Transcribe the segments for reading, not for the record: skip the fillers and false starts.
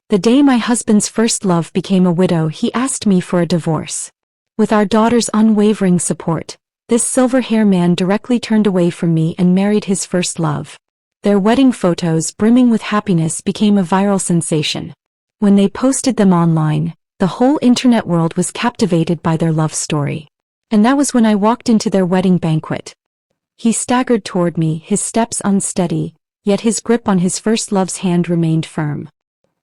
The day my husband's first love became a widow, he asked me for a divorce. With our daughter's unwavering support, this silver-haired man directly turned away from me and married his first love. Their wedding photos, brimming with happiness, became a viral sensation. When they posted them online, the whole internet world was captivated by their love story. And that was when I walked into their wedding banquet. He staggered toward me, his steps unsteady, yet his grip on his first love's hand remained firm.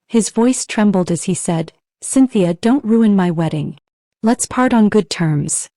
His voice trembled as he said, "Cynthia, don't ruin my wedding. Let's part on good terms."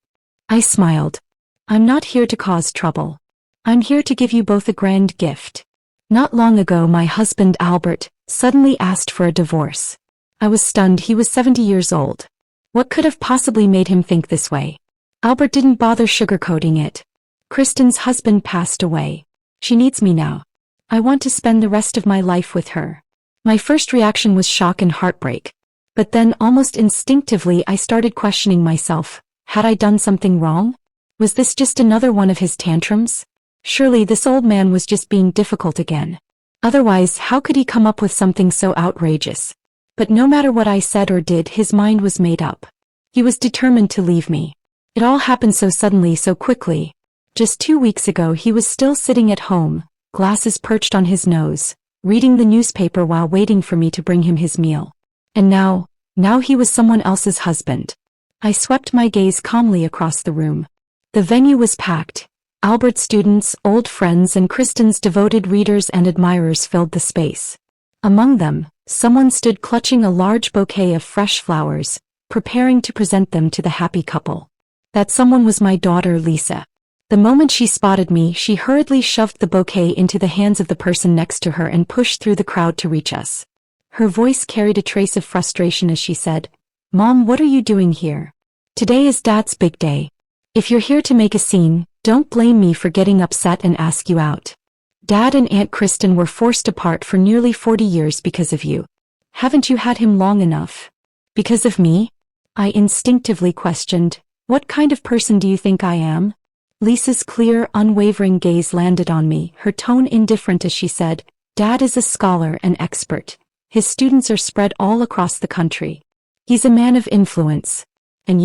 I smiled. "I'm not here to cause trouble. I'm here to give you both a grand gift." Not long ago, my husband Albert suddenly asked for a divorce. I was stunned. He was 70 years old. What could have possibly made him think this way? Albert didn't bother sugarcoating it. "Kristen's husband passed away. She needs me now. I want to spend the rest of my life with her." My first reaction was shock and heartbreak. But then, almost instinctively, I started questioning myself. Had I done something wrong? Was this just another one of his tantrums? Surely this old man was just being difficult again. Otherwise, how could he come up with something so outrageous? But no matter what I said or did, his mind was made up. He was determined to leave me. It all happened so suddenly, so quickly. Just 2 weeks ago, he was still sitting at home, glasses perched on his nose, reading the newspaper while waiting for me to bring him his meal. And now he was someone else's husband. I swept my gaze calmly across the room. The venue was packed. Albert's students, old friends, and Kristen's devoted readers and admirers filled the space. Among them, someone stood clutching a large bouquet of fresh flowers, preparing to present them to the happy couple. That someone was my daughter, Lisa. The moment she spotted me, she hurriedly shoved the bouquet into the hands of the person next to her and pushed through the crowd to reach us. Her voice carried a trace of frustration as she said, "Mom, what are you doing here? Today is Dad's big day. If you're here to make a scene, don't blame me for getting upset and ask you out. Dad and Aunt Kristen were forced apart for nearly 40 years because of you. Haven't you had him long enough?" "Because of me?" I instinctively questioned. "What kind of person do you think I am?" Lisa's clear, unwavering gaze landed on me, her tone indifferent as she said, "Dad is a scholar and expert. His students are spread all across the country. He's a man of influence. And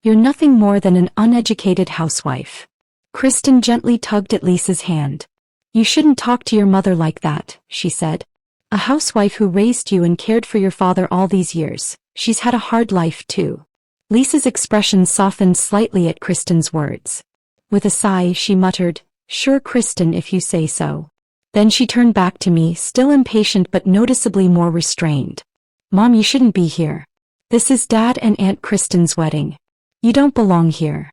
you're nothing more than an uneducated housewife." Kristen gently tugged at Lisa's hand. "You shouldn't talk to your mother like that," she said. "A housewife who raised you and cared for your father all these years. She's had a hard life too." Lisa's expression softened slightly at Kristen's words. With a sigh, she muttered, "Sure, Kristen, if you say so." Then she turned back to me, still impatient but noticeably more restrained. "Mom, you shouldn't be here. This is Dad and Aunt Kristen's wedding. You don't belong here."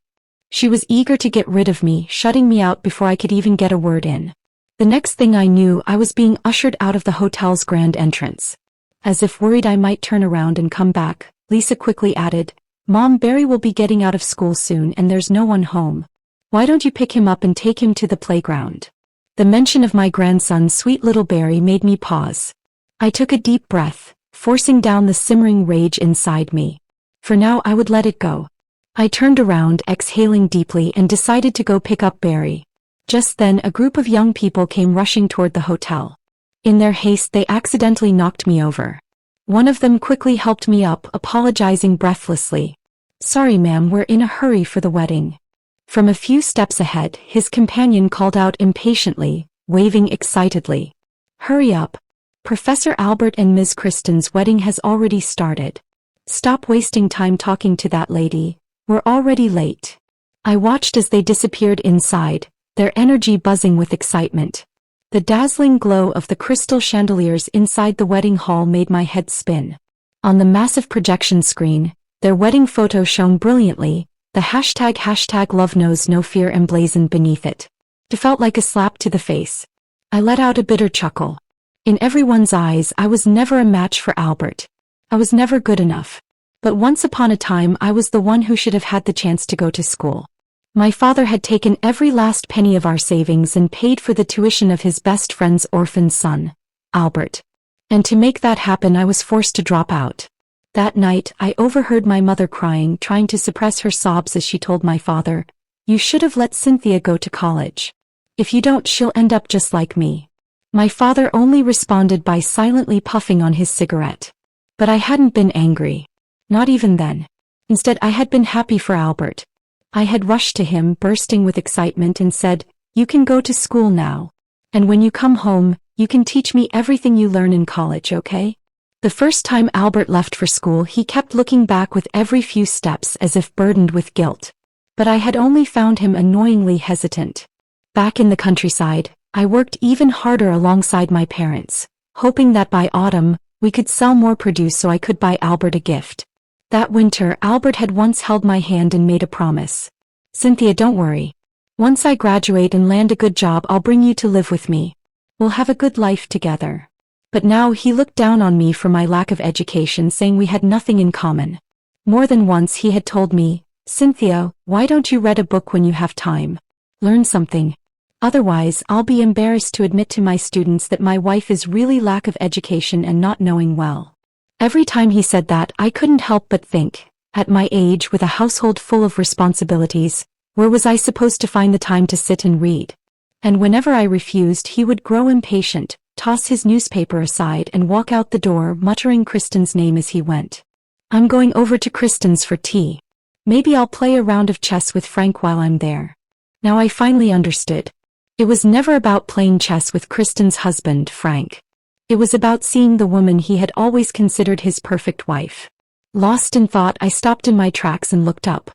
She was eager to get rid of me, shutting me out before I could even get a word in. The next thing I knew, I was being ushered out of the hotel's grand entrance. As if worried I might turn around and come back, Lisa quickly added, "Mom, Barry will be getting out of school soon and there's no one home. Why don't you pick him up and take him to the playground?" The mention of my grandson, sweet little Barry, made me pause. I took a deep breath, forcing down the simmering rage inside me. For now, I would let it go. I turned around, exhaling deeply, and decided to go pick up Barry. Just then, a group of young people came rushing toward the hotel. In their haste, they accidentally knocked me over. One of them quickly helped me up, apologizing breathlessly. "Sorry, ma'am, we're in a hurry for the wedding." From a few steps ahead, his companion called out impatiently, waving excitedly. "Hurry up. Professor Albert and Ms. Kristen's wedding has already started. Stop wasting time talking to that lady. We're already late." I watched as they disappeared inside, their energy buzzing with excitement. The dazzling glow of the crystal chandeliers inside the wedding hall made my head spin. On the massive projection screen, their wedding photo shone brilliantly, the hashtag love knows no fear emblazoned beneath it. It felt like a slap to the face. I let out a bitter chuckle. In everyone's eyes, I was never a match for Albert. I was never good enough. But once upon a time, I was the one who should have had the chance to go to school. My father had taken every last penny of our savings and paid for the tuition of his best friend's orphaned son, Albert. And to make that happen, I was forced to drop out. That night, I overheard my mother crying, trying to suppress her sobs as she told my father, "You should have let Cynthia go to college. If you don't, she'll end up just like me." My father only responded by silently puffing on his cigarette. But I hadn't been angry. Not even then. Instead, I had been happy for Albert. I had rushed to him, bursting with excitement, and said, "You can go to school now. And when you come home, you can teach me everything you learn in college, okay?" The first time Albert left for school, he kept looking back with every few steps as if burdened with guilt. But I had only found him annoyingly hesitant. Back in the countryside, I worked even harder alongside my parents, hoping that by autumn, we could sell more produce so I could buy Albert a gift. That winter, Albert had once held my hand and made a promise. "Cynthia, don't worry. Once I graduate and land a good job, I'll bring you to live with me. We'll have a good life together." But now he looked down on me for my lack of education, saying we had nothing in common. More than once he had told me, "Cynthia, why don't you read a book when you have time? Learn something. Otherwise, I'll be embarrassed to admit to my students that my wife is really lack of education and not knowing well." Every time he said that, I couldn't help but think, at my age with a household full of responsibilities, where was I supposed to find the time to sit and read? And whenever I refused, he would grow impatient, toss his newspaper aside and walk out the door, muttering Kristen's name as he went. "I'm going over to Kristen's for tea. Maybe I'll play a round of chess with Frank while I'm there." Now I finally understood. It was never about playing chess with Kristen's husband, Frank. It was about seeing the woman he had always considered his perfect wife. Lost in thought, I stopped in my tracks and looked up.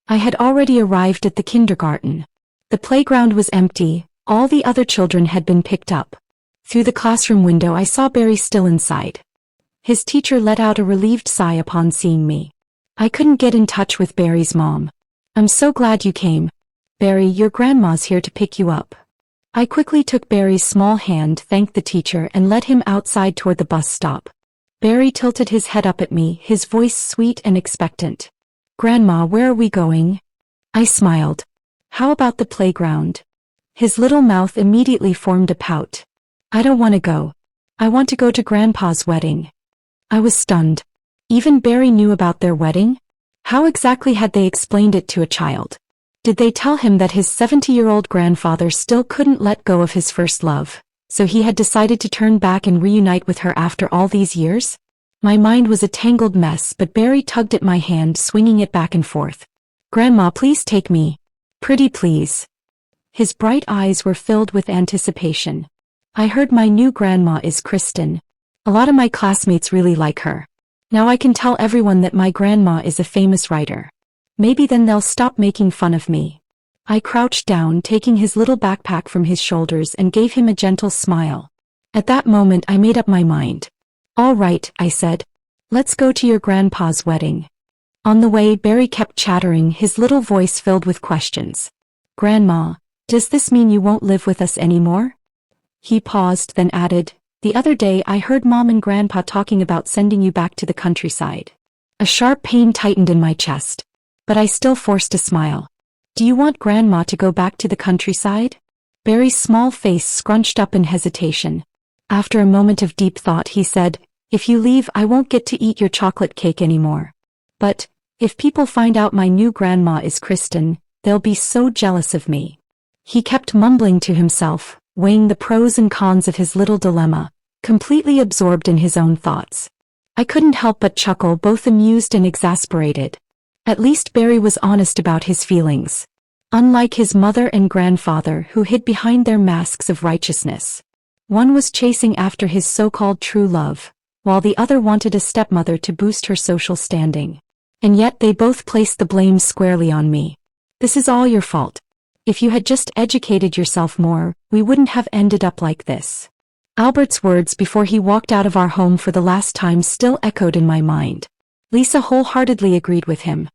I had already arrived at the kindergarten. The playground was empty, all the other children had been picked up. Through the classroom window I saw Barry still inside. His teacher let out a relieved sigh upon seeing me. I couldn't get in touch with Barry's mom. "I'm so glad you came. Barry, your grandma's here to pick you up." I quickly took Barry's small hand, thanked the teacher, and led him outside toward the bus stop. Barry tilted his head up at me, his voice sweet and expectant. "Grandma, where are we going?" I smiled. "How about the playground?" His little mouth immediately formed a pout. "I don't want to go. I want to go to Grandpa's wedding." I was stunned. Even Barry knew about their wedding? How exactly had they explained it to a child? Did they tell him that his 70-year-old grandfather still couldn't let go of his first love, so he had decided to turn back and reunite with her after all these years? My mind was a tangled mess, but Barry tugged at my hand, swinging it back and forth. "Grandma, please take me. Pretty please." His bright eyes were filled with anticipation. "I heard my new grandma is Kristen. A lot of my classmates really like her. Now I can tell everyone that my grandma is a famous writer. Maybe then they'll stop making fun of me." I crouched down, taking his little backpack from his shoulders, and gave him a gentle smile. At that moment I made up my mind. "All right," I said. "Let's go to your grandpa's wedding." On the way, Barry kept chattering, his little voice filled with questions. "Grandma, does this mean you won't live with us anymore?" He paused, then added, "The other day I heard Mom and Grandpa talking about sending you back to the countryside." A sharp pain tightened in my chest. But I still forced a smile. "Do you want Grandma to go back to the countryside?" Barry's small face scrunched up in hesitation. After a moment of deep thought, he said, "If you leave, I won't get to eat your chocolate cake anymore. But, if people find out my new grandma is Kristen, they'll be so jealous of me." He kept mumbling to himself, weighing the pros and cons of his little dilemma, completely absorbed in his own thoughts. I couldn't help but chuckle, both amused and exasperated. At least Barry was honest about his feelings. Unlike his mother and grandfather, who hid behind their masks of righteousness. One was chasing after his so-called true love, while the other wanted a stepmother to boost her social standing. And yet they both placed the blame squarely on me. "This is all your fault. If you had just educated yourself more, we wouldn't have ended up like this." Albert's words before he walked out of our home for the last time still echoed in my mind. Lisa wholeheartedly agreed with him.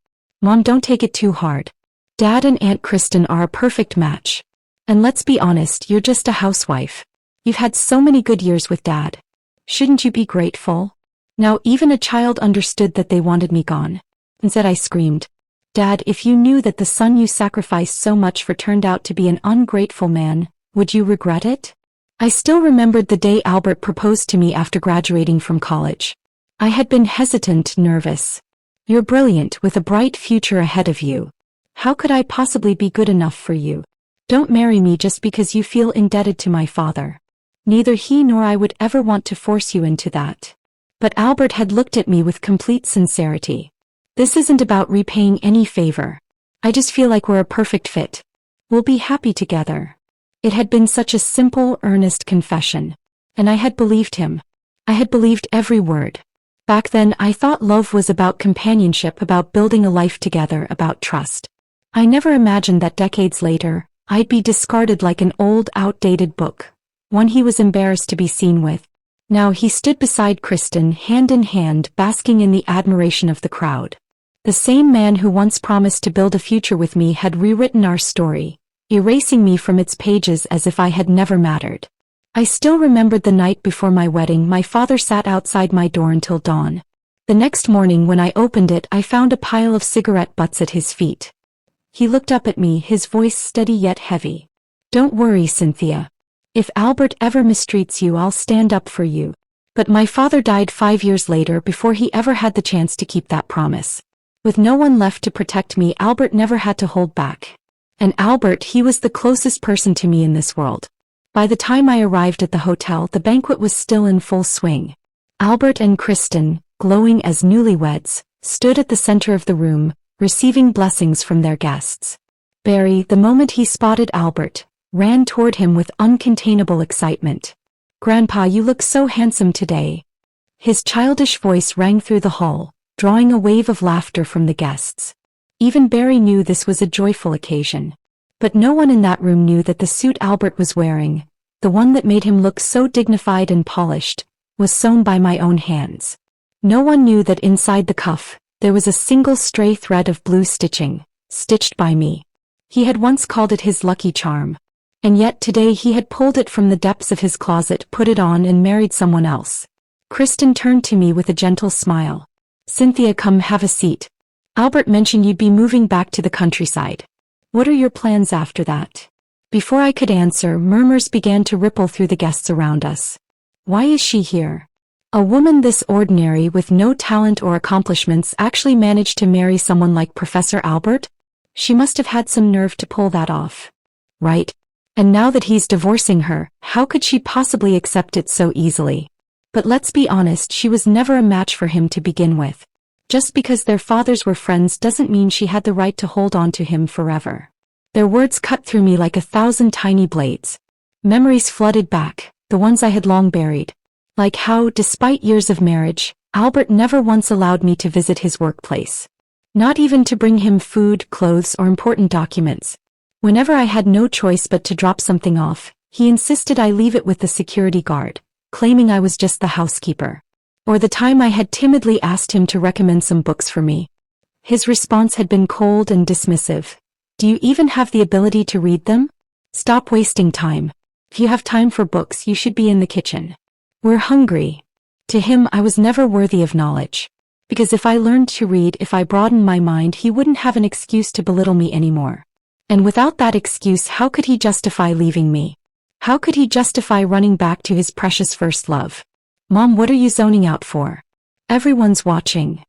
"Mom, don't take it too hard. Dad and Aunt Kristen are a perfect match. And let's be honest, you're just a housewife. You've had so many good years with Dad. Shouldn't you be grateful?" Now even a child understood that they wanted me gone. Instead I screamed, "Dad, if you knew that the son you sacrificed so much for turned out to be an ungrateful man, would you regret it?" I still remembered the day Albert proposed to me after graduating from college. I had been hesitant, nervous. "You're brilliant, with a bright future ahead of you. How could I possibly be good enough for you? Don't marry me just because you feel indebted to my father. Neither he nor I would ever want to force you into that." But Albert had looked at me with complete sincerity. This isn't about repaying any favor. I just feel like we're a perfect fit. We'll be happy together. It had been such a simple, earnest confession. And I had believed him. I had believed every word. Back then, I thought love was about companionship, about building a life together, about trust. I never imagined that decades later, I'd be discarded like an old, outdated book, one he was embarrassed to be seen with. Now he stood beside Kristen, hand in hand, basking in the admiration of the crowd. The same man who once promised to build a future with me had rewritten our story, erasing me from its pages as if I had never mattered. I still remembered the night before my wedding. My father sat outside my door until dawn. The next morning when I opened it, I found a pile of cigarette butts at his feet. He looked up at me, his voice steady yet heavy. "Don't worry, Cynthia. If Albert ever mistreats you, I'll stand up for you." But my father died 5 years later before he ever had the chance to keep that promise. With no one left to protect me, Albert never had to hold back. And Albert, he was the closest person to me in this world. By the time I arrived at the hotel, the banquet was still in full swing. Albert and Kristen, glowing as newlyweds, stood at the center of the room, receiving blessings from their guests. Barry, the moment he spotted Albert, ran toward him with uncontainable excitement. "Grandpa, you look so handsome today." His childish voice rang through the hall, drawing a wave of laughter from the guests. Even Barry knew this was a joyful occasion. But no one in that room knew that the suit Albert was wearing, the one that made him look so dignified and polished, was sewn by my own hands. No one knew that inside the cuff, there was a single stray thread of blue stitching, stitched by me. He had once called it his lucky charm. And yet today he had pulled it from the depths of his closet, put it on, and married someone else. Kristen turned to me with a gentle smile. "Cynthia, come have a seat. Albert mentioned you'd be moving back to the countryside. What are your plans after that?" Before I could answer, murmurs began to ripple through the guests around us. Why is she here? A woman this ordinary, with no talent or accomplishments, actually managed to marry someone like Professor Albert? She must have had some nerve to pull that off. Right? And now that he's divorcing her, how could she possibly accept it so easily? But let's be honest, she was never a match for him to begin with. Just because their fathers were friends doesn't mean she had the right to hold on to him forever. Their words cut through me like 1,000 tiny blades. Memories flooded back, the ones I had long buried. Like how, despite years of marriage, Albert never once allowed me to visit his workplace. Not even to bring him food, clothes, or important documents. Whenever I had no choice but to drop something off, he insisted I leave it with the security guard, claiming I was just the housekeeper. Or the time I had timidly asked him to recommend some books for me. His response had been cold and dismissive. "Do you even have the ability to read them? Stop wasting time. If you have time for books, you should be in the kitchen. We're hungry." To him, I was never worthy of knowledge. Because if I learned to read, if I broadened my mind, he wouldn't have an excuse to belittle me anymore. And without that excuse, how could he justify leaving me? How could he justify running back to his precious first love? "Mom, what are you zoning out for? Everyone's watching."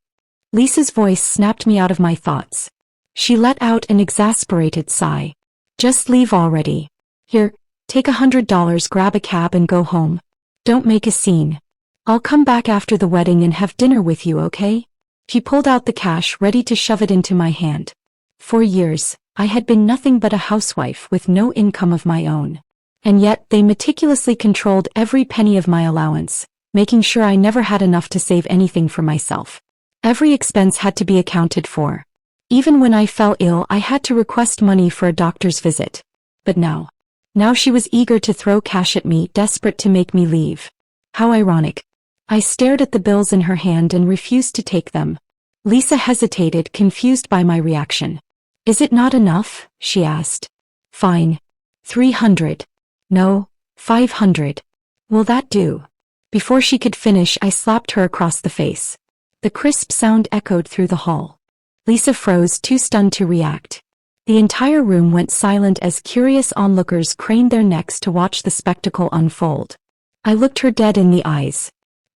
Lisa's voice snapped me out of my thoughts. She let out an exasperated sigh. "Just leave already. Here, take $100, grab a cab and go home. Don't make a scene. I'll come back after the wedding and have dinner with you, okay?" She pulled out the cash, ready to shove it into my hand. For years, I had been nothing but a housewife with no income of my own. And yet, they meticulously controlled every penny of my allowance, making sure I never had enough to save anything for myself. Every expense had to be accounted for. Even when I fell ill, I had to request money for a doctor's visit. But now she was eager to throw cash at me, desperate to make me leave. How ironic. I stared at the bills in her hand and refused to take them. Lisa hesitated, confused by my reaction. "Is it not enough?" she asked. "Fine. 300. No, 500. Will that do?" Before she could finish, I slapped her across the face. The crisp sound echoed through the hall. Lisa froze, too stunned to react. The entire room went silent as curious onlookers craned their necks to watch the spectacle unfold. I looked her dead in the eyes.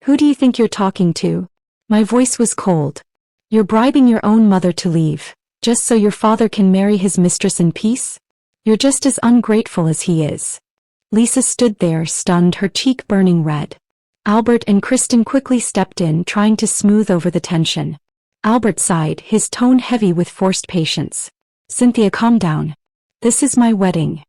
"Who do you think you're talking to?" My voice was cold. "You're bribing your own mother to leave, just so your father can marry his mistress in peace? You're just as ungrateful as he is." Lisa stood there, stunned, her cheek burning red. Albert and Kristen quickly stepped in, trying to smooth over the tension. Albert sighed, his tone heavy with forced patience. Cynthia, calm down. This is my wedding.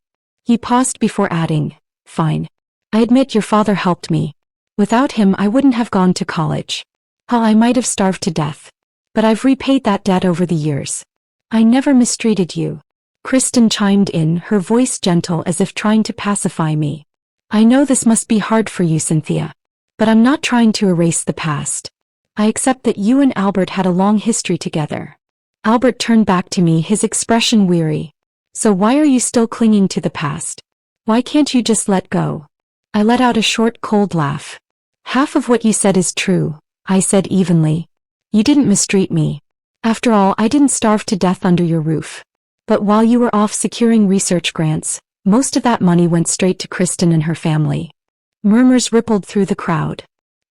He paused before adding, fine. I admit your father helped me. Without him I wouldn't have gone to college. Hell, I might have starved to death. But I've repaid that debt over the years. I never mistreated you. Kristen chimed in, her voice gentle as if trying to pacify me. I know this must be hard for you, Cynthia. But I'm not trying to erase the past. I accept that you and Albert had a long history together. Albert turned back to me, his expression weary. So why are you still clinging to the past? Why can't you just let go? I let out a short, cold laugh. Half of what you said is true, I said evenly. You didn't mistreat me. After all, I didn't starve to death under your roof. But while you were off securing research grants, most of that money went straight to Kristen and her family. Murmurs rippled through the crowd.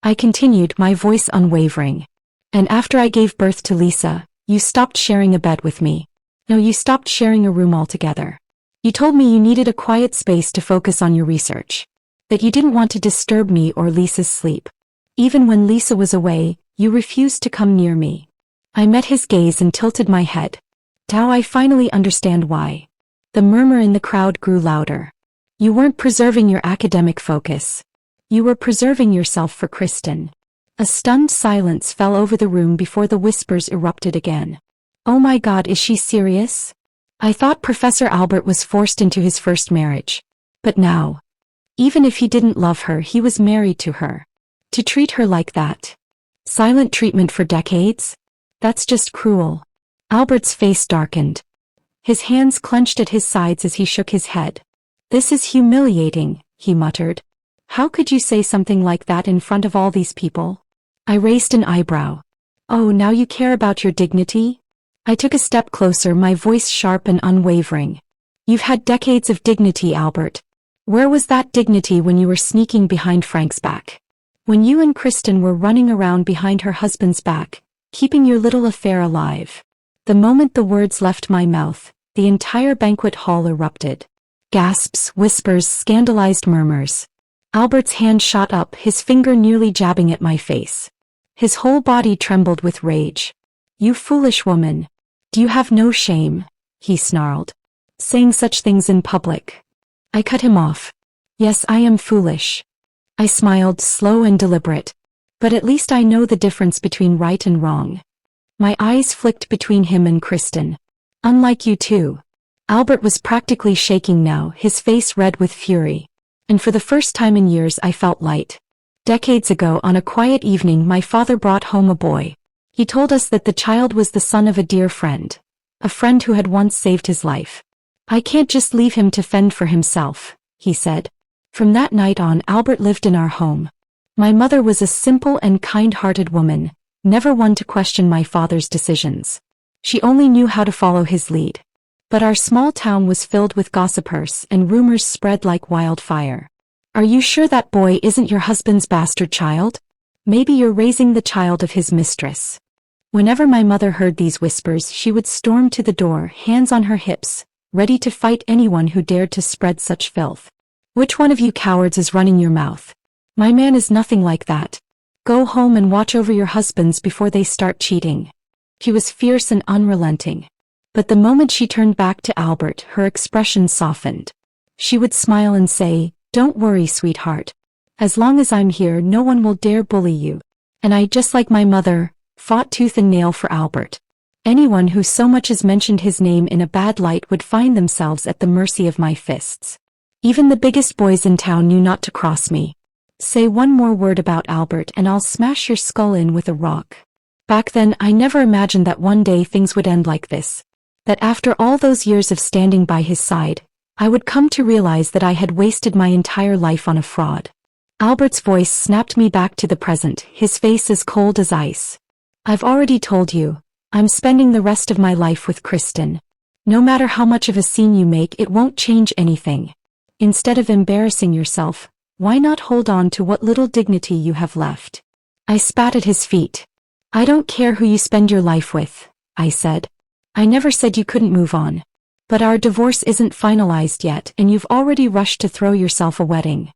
I continued, my voice unwavering. And after I gave birth to Lisa, you stopped sharing a bed with me. No, you stopped sharing a room altogether. You told me you needed a quiet space to focus on your research. That you didn't want to disturb me or Lisa's sleep. Even when Lisa was away, you refused to come near me. I met his gaze and tilted my head. Now I finally understand why. The murmur in the crowd grew louder. You weren't preserving your academic focus. You were preserving yourself for Kristen. A stunned silence fell over the room before the whispers erupted again. Oh my God, is she serious? I thought Professor Albert was forced into his first marriage. But now, even if he didn't love her, he was married to her. To treat her like that. Silent treatment for decades? That's just cruel. Albert's face darkened. His hands clenched at his sides as he shook his head. This is humiliating, he muttered. How could you say something like that in front of all these people? I raised an eyebrow. Oh, now you care about your dignity? I took a step closer, my voice sharp and unwavering. You've had decades of dignity, Albert. Where was that dignity when you were sneaking behind Frank's back? When you and Kristen were running around behind her husband's back, keeping your little affair alive? The moment the words left my mouth, the entire banquet hall erupted. Gasps, whispers, scandalized murmurs. Albert's hand shot up, his finger nearly jabbing at my face. His whole body trembled with rage. You foolish woman. Do you have no shame? He snarled. Saying such things in public. I cut him off. Yes, I am foolish. I smiled, slow and deliberate. But at least I know the difference between right and wrong. My eyes flicked between him and Kristen. Unlike you two. Albert was practically shaking now, his face red with fury. And for the first time in years I felt light. Decades ago, on a quiet evening, my father brought home a boy. He told us that the child was the son of a dear friend. A friend who had once saved his life. I can't just leave him to fend for himself, he said. From that night on, Albert lived in our home. My mother was a simple and kind-hearted woman, never one to question my father's decisions. She only knew how to follow his lead. But our small town was filled with gossipers and rumors spread like wildfire. Are you sure that boy isn't your husband's bastard child? Maybe you're raising the child of his mistress. Whenever my mother heard these whispers, she would storm to the door, hands on her hips, ready to fight anyone who dared to spread such filth. Which one of you cowards is running your mouth? My man is nothing like that. Go home and watch over your husbands before they start cheating. She was fierce and unrelenting. But the moment she turned back to Albert, her expression softened. She would smile and say, "Don't worry, sweetheart. As long as I'm here, no one will dare bully you." And I, just like my mother, fought tooth and nail for Albert. Anyone who so much as mentioned his name in a bad light would find themselves at the mercy of my fists. Even the biggest boys in town knew not to cross me. Say one more word about Albert and I'll smash your skull in with a rock. Back then, I never imagined that one day things would end like this. That after all those years of standing by his side, I would come to realize that I had wasted my entire life on a fraud. Albert's voice snapped me back to the present, his face as cold as ice. I've already told you, I'm spending the rest of my life with Kristen. No matter how much of a scene you make, it won't change anything. Instead of embarrassing yourself, why not hold on to what little dignity you have left? I spat at his feet. I don't care who you spend your life with, I said. I never said you couldn't move on. But our divorce isn't finalized yet and you've already rushed to throw yourself a wedding.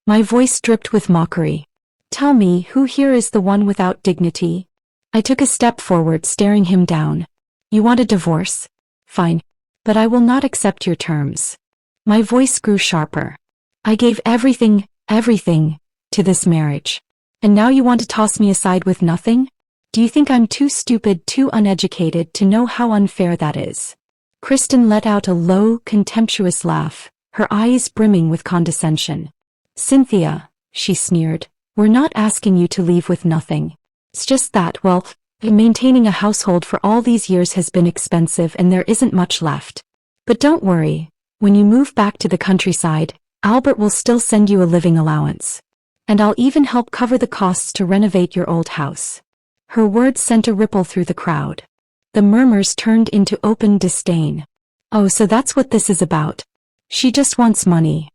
My voice dripped with mockery. Tell me, who here is the one without dignity? I took a step forward, staring him down. You want a divorce? Fine. But I will not accept your terms. My voice grew sharper. I gave everything, to this marriage. And now you want to toss me aside with nothing? Do you think I'm too stupid, too uneducated to know how unfair that is? Kristen let out a low, contemptuous laugh, her eyes brimming with condescension. Cynthia, she sneered, we're not asking you to leave with nothing. It's just that, well, maintaining a household for all these years has been expensive and there isn't much left. But don't worry, when you move back to the countryside, Albert will still send you a living allowance. And I'll even help cover the costs to renovate your old house. Her words sent a ripple through the crowd. The murmurs turned into open disdain. Oh, so that's what this is about. She just wants money.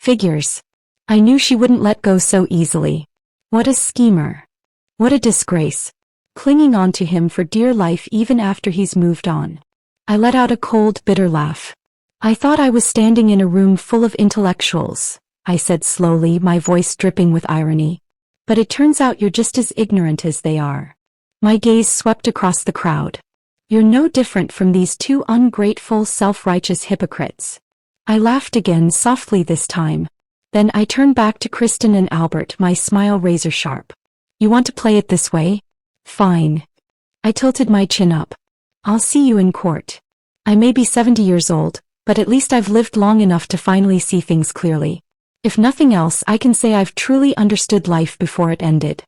Figures. I knew she wouldn't let go so easily. What a schemer. What a disgrace. Clinging on to him for dear life even after he's moved on. I let out a cold, bitter laugh. I thought I was standing in a room full of intellectuals, I said slowly, my voice dripping with irony. But it turns out you're just as ignorant as they are. My gaze swept across the crowd. You're no different from these two ungrateful, self-righteous hypocrites. I laughed again, softly this time. Then I turned back to Kristen and Albert, my smile razor sharp. You want to play it this way? Fine. I tilted my chin up. I'll see you in court. I may be 70 years old, but at least I've lived long enough to finally see things clearly. If nothing else, I can say I've truly understood life before it ended.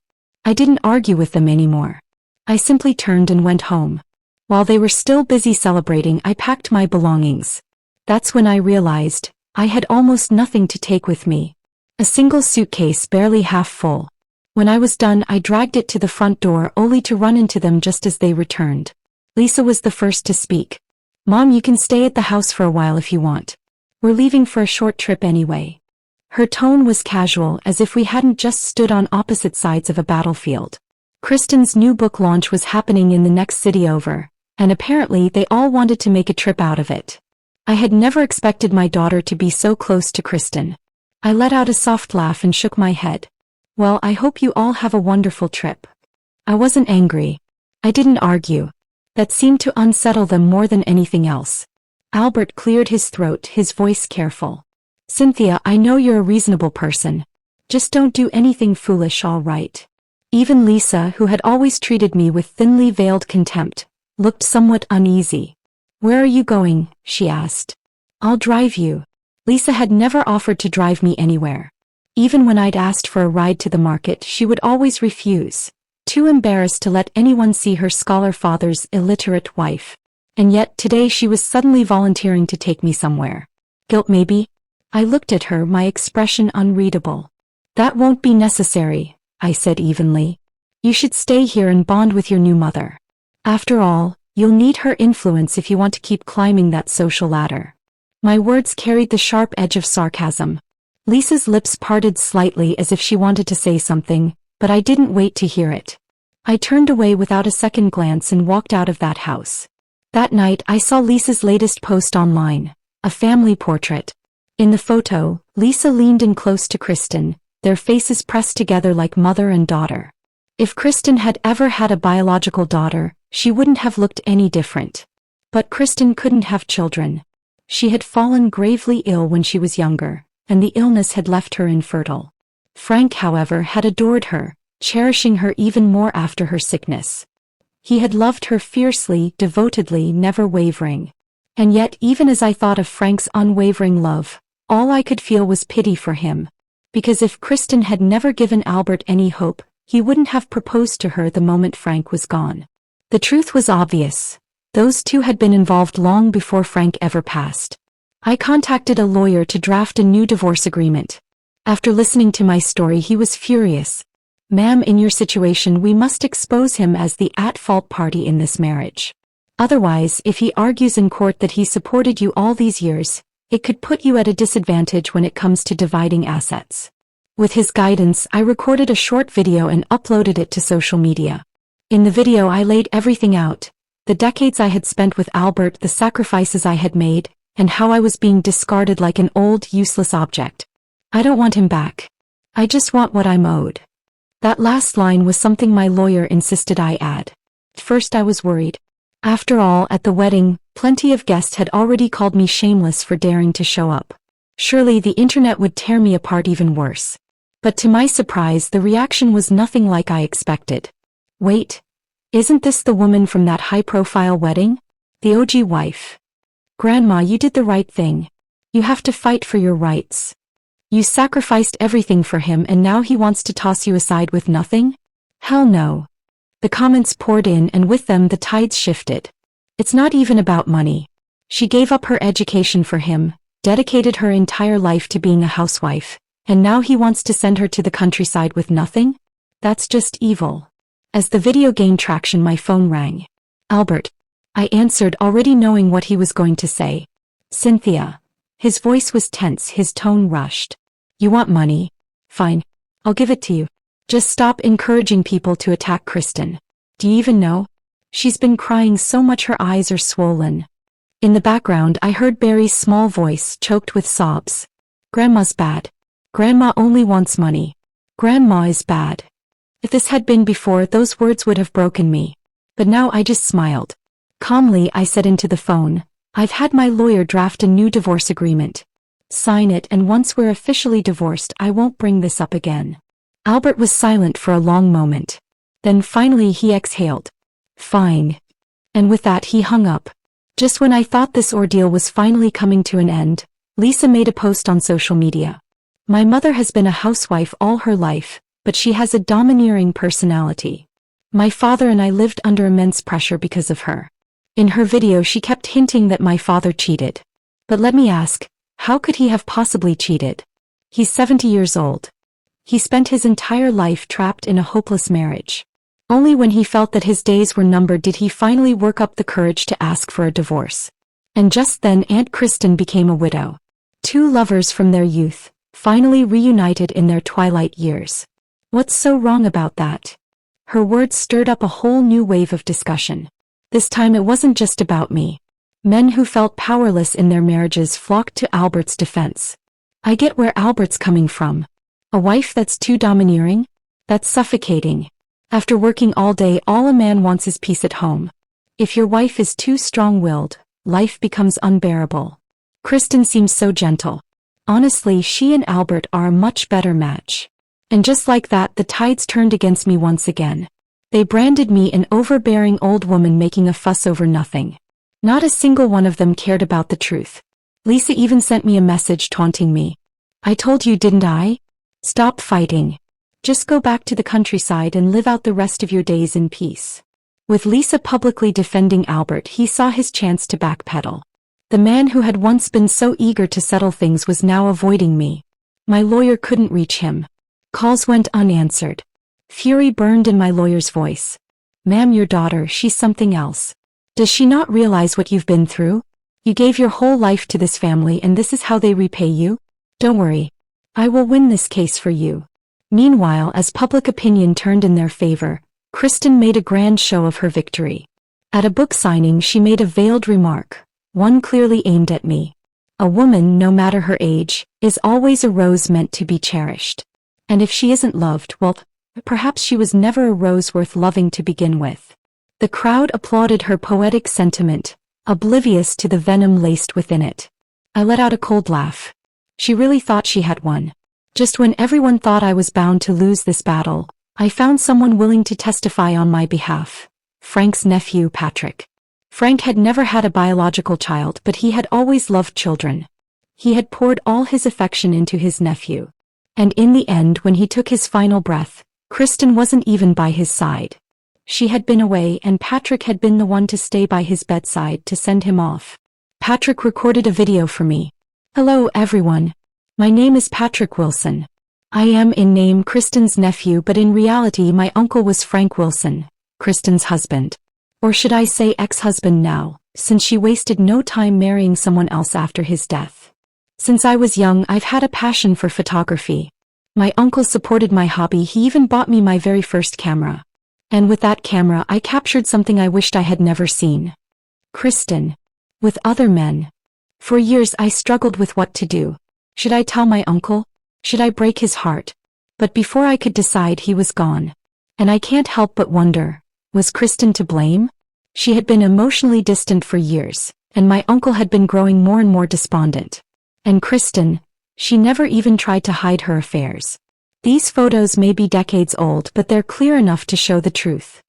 I didn't argue with them anymore. I simply turned and went home. While they were still busy celebrating, I packed my belongings. That's when I realized I had almost nothing to take with me. A single suitcase barely half full. When I was done, I dragged it to the front door only to run into them just as they returned. Lisa was the first to speak. Mom, you can stay at the house for a while if you want. We're leaving for a short trip anyway. Her tone was casual, as if we hadn't just stood on opposite sides of a battlefield. Kristen's new book launch was happening in the next city over, and apparently they all wanted to make a trip out of it. I had never expected my daughter to be so close to Kristen. I let out a soft laugh and shook my head. Well, I hope you all have a wonderful trip. I wasn't angry. I didn't argue. That seemed to unsettle them more than anything else. Albert cleared his throat, his voice careful. Cynthia, I know you're a reasonable person. Just don't do anything foolish, all right? Even Lisa, who had always treated me with thinly veiled contempt, looked somewhat uneasy. Where are you going? She asked. I'll drive you. Lisa had never offered to drive me anywhere. Even when I'd asked for a ride to the market, she would always refuse, too embarrassed to let anyone see her scholar father's illiterate wife. And yet today she was suddenly volunteering to take me somewhere. Guilt maybe? I looked at her, my expression unreadable. That won't be necessary, I said evenly. You should stay here and bond with your new mother. After all, you'll need her influence if you want to keep climbing that social ladder. My words carried the sharp edge of sarcasm. Lisa's lips parted slightly as if she wanted to say something, but I didn't wait to hear it. I turned away without a second glance and walked out of that house. That night I saw Lisa's latest post online, a family portrait. In the photo, Lisa leaned in close to Kristen, their faces pressed together like mother and daughter. If Kristen had ever had a biological daughter, she wouldn't have looked any different. But Kristen couldn't have children. She had fallen gravely ill when she was younger, and the illness had left her infertile. Frank, however, had adored her, cherishing her even more after her sickness. He had loved her fiercely, devotedly, never wavering. And yet, even as I thought of Frank's unwavering love, all I could feel was pity for him. Because if Kristen had never given Albert any hope, he wouldn't have proposed to her the moment Frank was gone. The truth was obvious. Those two had been involved long before Frank ever passed. I contacted a lawyer to draft a new divorce agreement. After listening to my story, he was furious. Ma'am, in your situation, we must expose him as the at-fault party in this marriage. Otherwise, if he argues in court that he supported you all these years, it could put you at a disadvantage when it comes to dividing assets. With his guidance, I recorded a short video and uploaded it to social media. In the video I laid everything out, the decades I had spent with Albert, the sacrifices I had made, and how I was being discarded like an old, useless object. I don't want him back. I just want what I'm owed. That last line was something my lawyer insisted I add. At first I was worried. After all, at the wedding, plenty of guests had already called me shameless for daring to show up. Surely the internet would tear me apart even worse. But to my surprise, the reaction was nothing like I expected. Wait, isn't this the woman from that high-profile wedding? The OG wife. Grandma, you did the right thing. You have to fight for your rights. You sacrificed everything for him and now he wants to toss you aside with nothing? Hell no. The comments poured in and with them the tides shifted. It's not even about money. She gave up her education for him, dedicated her entire life to being a housewife, and now he wants to send her to the countryside with nothing? That's just evil. As the video gained traction, my phone rang. Albert. I answered, already knowing what he was going to say. Cynthia. His voice was tense, his tone rushed. You want money? Fine. I'll give it to you. Just stop encouraging people to attack Kristen. Do you even know? She's been crying so much her eyes are swollen. In the background I heard Barry's small voice choked with sobs. Grandma's bad. Grandma only wants money. Grandma is bad. If this had been before, those words would have broken me. But now I just smiled. Calmly I said into the phone, I've had my lawyer draft a new divorce agreement. Sign it and once we're officially divorced I won't bring this up again. Albert was silent for a long moment. Then finally he exhaled. Fine. And with that he hung up. Just when I thought this ordeal was finally coming to an end, Lisa made a post on social media. My mother has been a housewife all her life, but she has a domineering personality. My father and I lived under immense pressure because of her. In her video she kept hinting that my father cheated. But let me ask, how could he have possibly cheated? He's 70 years old. He spent his entire life trapped in a hopeless marriage. Only when he felt that his days were numbered did he finally work up the courage to ask for a divorce. And just then Aunt Kristen became a widow. Two lovers from their youth, finally reunited in their twilight years. What's so wrong about that? Her words stirred up a whole new wave of discussion. This time it wasn't just about me. Men who felt powerless in their marriages flocked to Albert's defense. I get where Albert's coming from. A wife that's too domineering? That's suffocating. After working all day, all a man wants is peace at home. If your wife is too strong-willed, life becomes unbearable. Kristen seems so gentle. Honestly, she and Albert are a much better match. And just like that, the tides turned against me once again. They branded me an overbearing old woman making a fuss over nothing. Not a single one of them cared about the truth. Lisa even sent me a message taunting me. I told you, didn't I? Stop fighting. Just go back to the countryside and live out the rest of your days in peace. With Lisa publicly defending Albert, he saw his chance to backpedal. The man who had once been so eager to settle things was now avoiding me. My lawyer couldn't reach him. Calls went unanswered. Fury burned in my lawyer's voice. Ma'am, your daughter, she's something else. Does she not realize what you've been through? You gave your whole life to this family and this is how they repay you? Don't worry. I will win this case for you. Meanwhile, as public opinion turned in their favor, Kristen made a grand show of her victory. At a book signing she made a veiled remark, one clearly aimed at me. A woman, no matter her age, is always a rose meant to be cherished. And if she isn't loved, well, perhaps she was never a rose worth loving to begin with. The crowd applauded her poetic sentiment, oblivious to the venom laced within it. I let out a cold laugh. She really thought she had won. Just when everyone thought I was bound to lose this battle, I found someone willing to testify on my behalf. Frank's nephew, Patrick. Frank had never had a biological child, but he had always loved children. He had poured all his affection into his nephew. And in the end, when he took his final breath, Kristen wasn't even by his side. She had been away and Patrick had been the one to stay by his bedside to send him off. Patrick recorded a video for me. Hello everyone. My name is Patrick Wilson. I am in name Kristen's nephew, but in reality my uncle was Frank Wilson, Kristen's husband. Or should I say ex-husband now, since she wasted no time marrying someone else after his death. Since I was young I've had a passion for photography. My uncle supported my hobby, he even bought me my very first camera. And with that camera I captured something I wished I had never seen. Kristen. With other men. For years I struggled with what to do. Should I tell my uncle? Should I break his heart? But before I could decide, he was gone. And I can't help but wonder, was Kristen to blame? She had been emotionally distant for years, and my uncle had been growing more and more despondent. And Kristen, she never even tried to hide her affairs. These photos may be decades old, but they're clear enough to show the truth.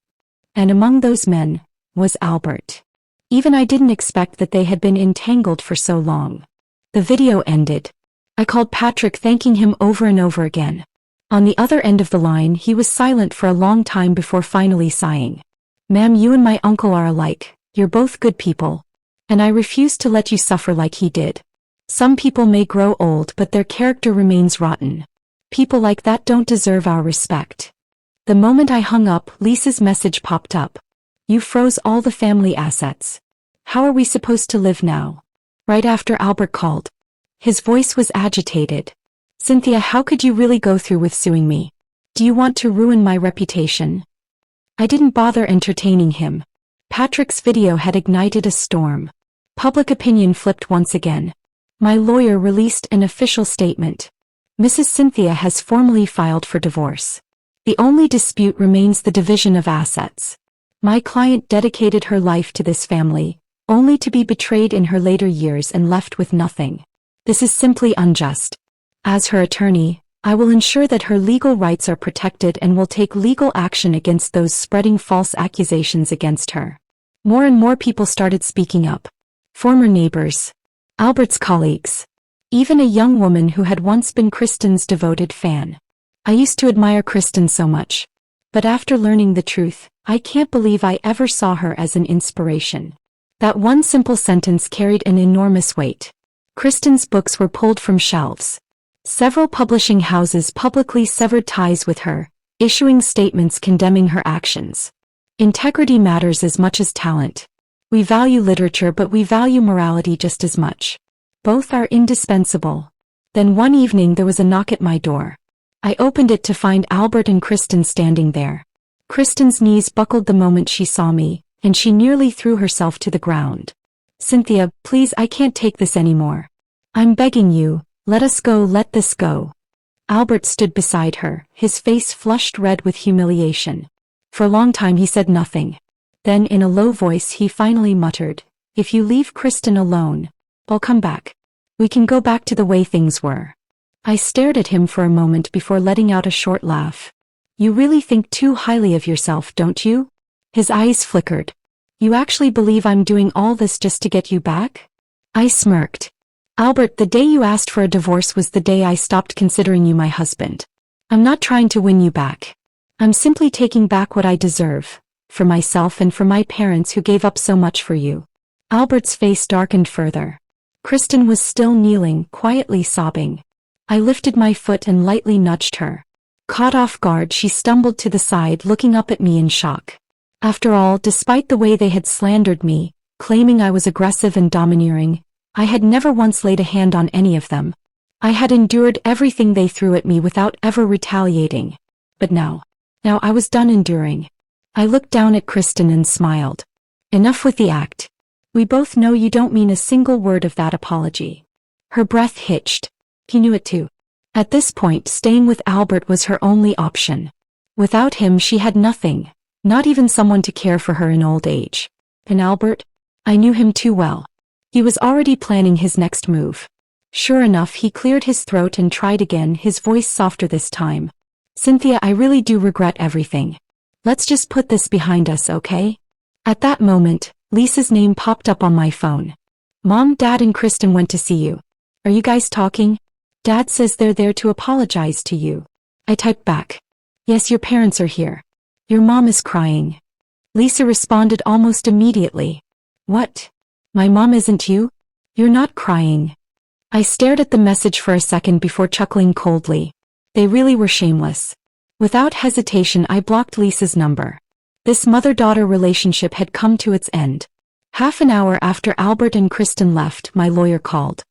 And among those men was Albert. Even I didn't expect that they had been entangled for so long. The video ended. I called Patrick, thanking him over and over again. On the other end of the line, he was silent for a long time before finally sighing. "Ma'am, you and my uncle are alike. You're both good people. And I refuse to let you suffer like he did. Some people may grow old, but their character remains rotten. People like that don't deserve our respect." The moment I hung up, Lisa's message popped up. "You froze all the family assets. How are we supposed to live now?" Right after Albert called. His voice was agitated. "Cynthia, how could you really go through with suing me? Do you want to ruin my reputation?" I didn't bother entertaining him. Patrick's video had ignited a storm. Public opinion flipped once again. My lawyer released an official statement. Mrs. Cynthia has formally filed for divorce. The only dispute remains the division of assets. My client dedicated her life to this family, only to be betrayed in her later years and left with nothing. This is simply unjust. As her attorney, I will ensure that her legal rights are protected and will take legal action against those spreading false accusations against her. More and more people started speaking up. Former neighbors, Albert's colleagues, even a young woman who had once been Kristen's devoted fan. I used to admire Kristen so much. But after learning the truth, I can't believe I ever saw her as an inspiration. That one simple sentence carried an enormous weight. Kristen's books were pulled from shelves. Several publishing houses publicly severed ties with her, issuing statements condemning her actions. Integrity matters as much as talent. We value literature, but we value morality just as much. Both are indispensable. Then one evening there was a knock at my door. I opened it to find Albert and Kristen standing there. Kristen's knees buckled the moment she saw me, and she nearly threw herself to the ground. "Cynthia, please, I can't take this anymore. I'm begging you, let us go, let this go." Albert stood beside her, his face flushed red with humiliation. For a long time he said nothing. Then in a low voice he finally muttered, "If you leave Kristen alone, I'll come back. We can go back to the way things were." I stared at him for a moment before letting out a short laugh. "You really think too highly of yourself, don't you?" His eyes flickered. "You actually believe I'm doing all this just to get you back?" I smirked. "Albert, the day you asked for a divorce was the day I stopped considering you my husband. I'm not trying to win you back. I'm simply taking back what I deserve, for myself and for my parents who gave up so much for you." Albert's face darkened further. Kristen was still kneeling, quietly sobbing. I lifted my foot and lightly nudged her. Caught off guard, she stumbled to the side, looking up at me in shock. After all, despite the way they had slandered me, claiming I was aggressive and domineering, I had never once laid a hand on any of them. I had endured everything they threw at me without ever retaliating. But now I was done enduring. I looked down at Kristen and smiled. "Enough with the act. We both know you don't mean a single word of that apology." Her breath hitched. He knew it too. At this point, staying with Albert was her only option. Without him, she had nothing, not even someone to care for her in old age. And Albert? I knew him too well. He was already planning his next move. Sure enough, he cleared his throat and tried again, his voice softer this time. "Cynthia, I really do regret everything. Let's just put this behind us, okay?" At that moment, Lisa's name popped up on my phone. "Mom, Dad and Kristen went to see you. Are you guys talking? Dad says they're there to apologize to you." I typed back. "Yes, your parents are here. Your mom is crying." Lisa responded almost immediately. "What? My mom isn't you? You're not crying." I stared at the message for a second before chuckling coldly. They really were shameless. Without hesitation, I blocked Lisa's number. This mother-daughter relationship had come to its end. Half an hour after Albert and Kristen left, my lawyer called.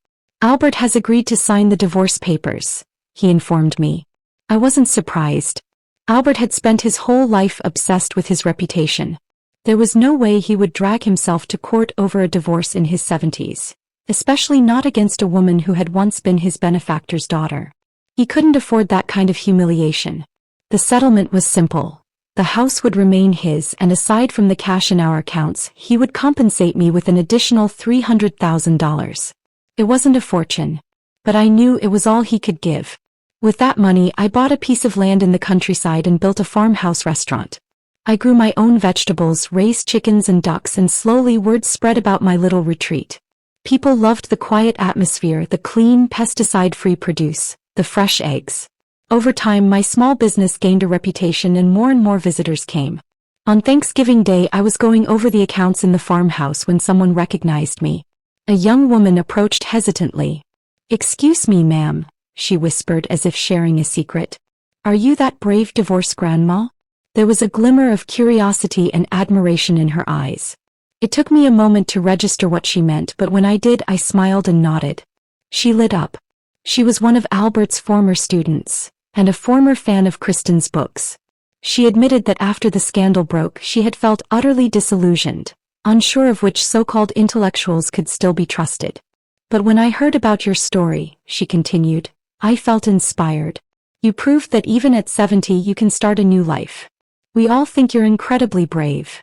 "Albert has agreed to sign the divorce papers," he informed me. I wasn't surprised. Albert had spent his whole life obsessed with his reputation. There was no way he would drag himself to court over a divorce in his 70s, especially not against a woman who had once been his benefactor's daughter. He couldn't afford that kind of humiliation. The settlement was simple. The house would remain his, and aside from the cash in our accounts, he would compensate me with an additional $300,000. It wasn't a fortune, but I knew it was all he could give. With that money, I bought a piece of land in the countryside and built a farmhouse restaurant. I grew my own vegetables, raised chickens and ducks, and slowly word spread about my little retreat. People loved the quiet atmosphere, the clean, pesticide-free produce, the fresh eggs. Over time, my small business gained a reputation and more visitors came. On Thanksgiving Day, I was going over the accounts in the farmhouse when someone recognized me. A young woman approached hesitantly. "Excuse me, ma'am," she whispered as if sharing a secret. "Are you that brave divorced grandma?" There was a glimmer of curiosity and admiration in her eyes. It took me a moment to register what she meant, but when I did, I smiled and nodded. She lit up. She was one of Albert's former students, and a former fan of Kristen's books. She admitted that after the scandal broke, she had felt utterly disillusioned, unsure of which so-called intellectuals could still be trusted. "But when I heard about your story," she continued, "I felt inspired. You proved that even at 70 you can start a new life. We all think you're incredibly brave."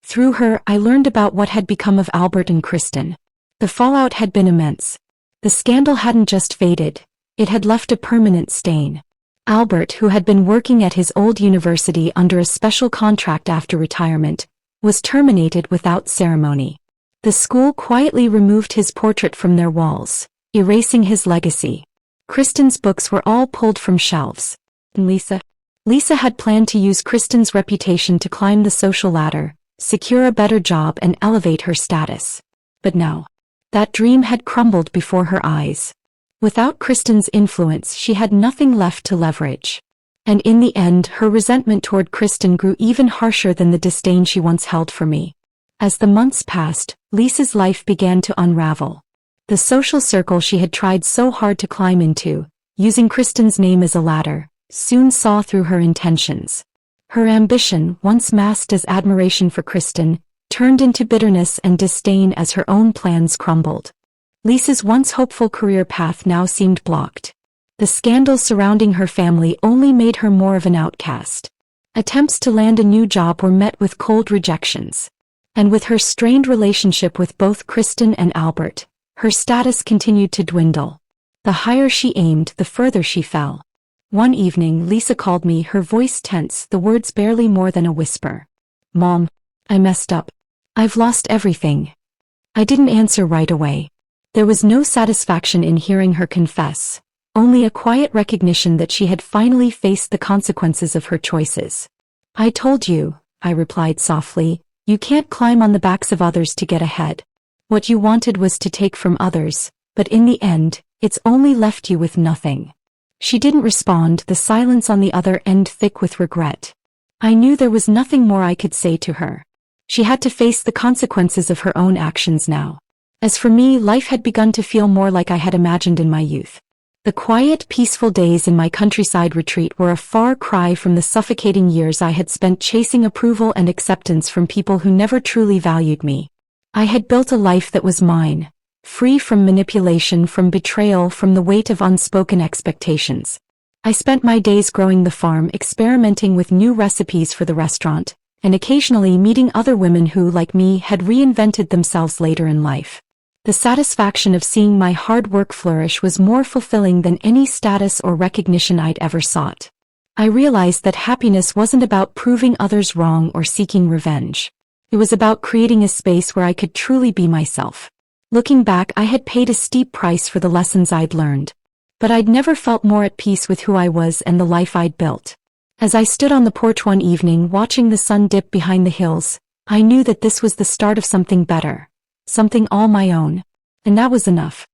Through her, I learned about what had become of Albert and Kristen. The fallout had been immense. The scandal hadn't just faded, it had left a permanent stain. Albert, who had been working at his old university under a special contract after retirement, was terminated without ceremony. The school quietly removed his portrait from their walls, erasing his legacy. Kristen's books were all pulled from shelves. And Lisa had planned to use Kristen's reputation to climb the social ladder, secure a better job and elevate her status. But now, that dream had crumbled before her eyes. Without Kristen's influence, she had nothing left to leverage. And in the end, her resentment toward Kristen grew even harsher than the disdain she once held for me. As the months passed, Lisa's life began to unravel. The social circle she had tried so hard to climb into, using Kristen's name as a ladder, soon saw through her intentions. Her ambition, once masked as admiration for Kristen, turned into bitterness and disdain as her own plans crumbled. Lisa's once hopeful career path now seemed blocked. The scandals surrounding her family only made her more of an outcast. Attempts to land a new job were met with cold rejections. And with her strained relationship with both Kristen and Albert, her status continued to dwindle. The higher she aimed, the further she fell. One evening, Lisa called me, her voice tense, the words barely more than a whisper. "Mom, I messed up. I've lost everything." I didn't answer right away. There was no satisfaction in hearing her confess, only a quiet recognition that she had finally faced the consequences of her choices. "I told you," I replied softly, "you can't climb on the backs of others to get ahead. What you wanted was to take from others, but in the end, it's only left you with nothing." She didn't respond, the silence on the other end thick with regret. I knew there was nothing more I could say to her. She had to face the consequences of her own actions now. As for me, life had begun to feel more like I had imagined in my youth. The quiet, peaceful days in my countryside retreat were a far cry from the suffocating years I had spent chasing approval and acceptance from people who never truly valued me. I had built a life that was mine, free from manipulation, from betrayal, from the weight of unspoken expectations. I spent my days growing the farm, experimenting with new recipes for the restaurant, and occasionally meeting other women who, like me, had reinvented themselves later in life. The satisfaction of seeing my hard work flourish was more fulfilling than any status or recognition I'd ever sought. I realized that happiness wasn't about proving others wrong or seeking revenge. It was about creating a space where I could truly be myself. Looking back, I had paid a steep price for the lessons I'd learned. But I'd never felt more at peace with who I was and the life I'd built. As I stood on the porch one evening watching the sun dip behind the hills, I knew that this was the start of something better. Something all my own. And that was enough.